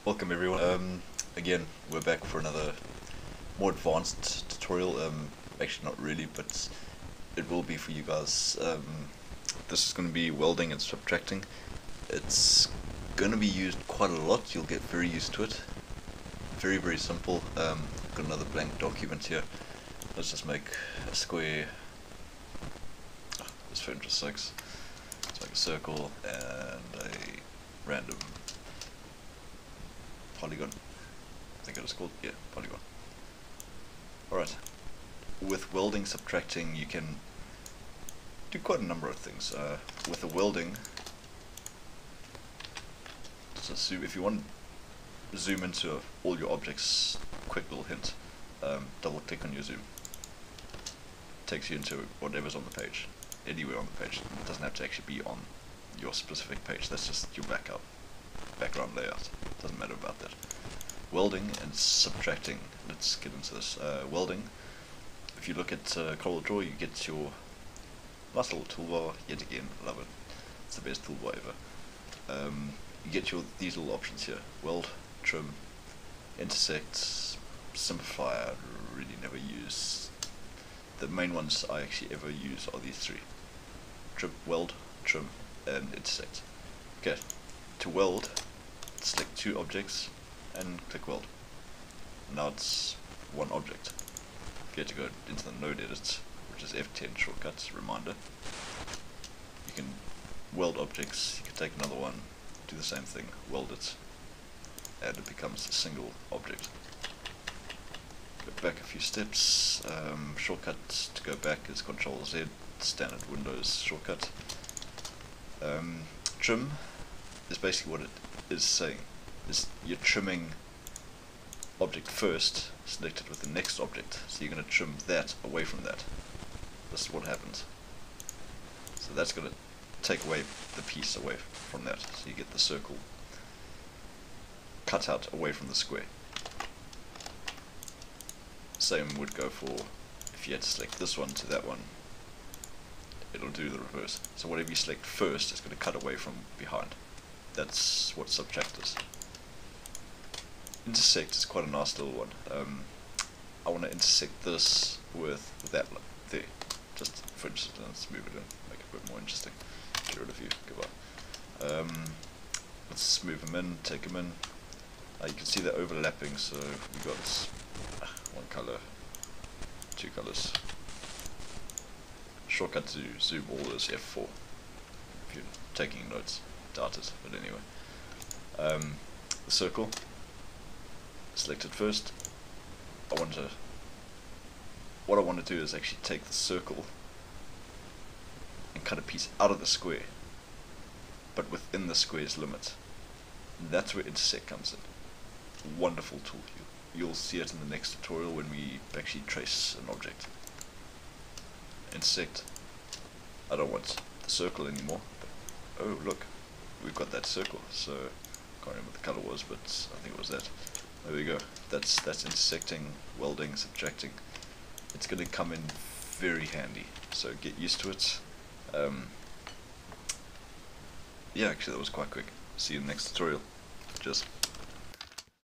Welcome everyone. Again, we're back for another more advanced tutorial. Actually not really, but it will be for you guys. This is going to be welding and subtracting. It's going to be used quite a lot. You'll get very used to it. Very, very simple. Got another blank document here. Let's just make a square. Just for interest sakes. Let's make a circle and a random polygon. I think it was called, yeah, polygon. Alright, with welding, subtracting, you can do quite a number of things. With the welding, just assume if you want to zoom into all your objects, quick little hint, double click on your zoom. Takes you into whatever's on the page, anywhere on the page. It doesn't have to actually be on your specific page, that's just your background layout. Doesn't matter about that. Welding and subtracting. Let's get into this. Welding. If you look at CorelDRAW, you get your nice little toolbar. Yet again, love it. It's the best toolbar ever. You get these little options here: weld, trim, intersect, simplify. I really never use. The main ones I actually ever use are these three: weld, trim, and intersect. Okay. To weld, select two objects and click weld. Now it's one object. If you had to go into the node edit, which is F10 shortcuts, reminder, you can weld objects. You can take another one, do the same thing, weld it, and it becomes a single object. Go back a few steps. Shortcut to go back is Control Z, standard Windows shortcut. Trim is basically what it is saying. Is you're trimming object first, selected with the next object, so you're going to trim that away from that. This is what happens. So that's going to take away the piece away from that, so you get the circle cut out away from the square. Same would go for if you had to select this one to that one. It'll do the reverse. So whatever you select first is going to cut away from behind. That's what subtract is. Intersect is quite a nice little one. I want to intersect this with that there. Just for instance, let's move it in, make it a bit more interesting. Get rid of you, goodbye. Let's move them in, take them in. You can see they're overlapping, so we've got one color, two colors. Shortcut to zoom all is F4 if you're taking notes. Doubt it, but anyway. The circle, select it first. What I want to do is actually take the circle and cut a piece out of the square, but within the square's limit. And that's where intersect comes in. Wonderful tool. You'll see it in the next tutorial when we actually trace an object. Intersect. I don't want the circle anymore. But, oh look, we've got that circle. So I can't remember what the color was, but I think it was that. There we go. That's intersecting, welding, subtracting. It's going to come in very handy. So get used to it. Yeah, actually that was quite quick. See you in the next tutorial. Cheers.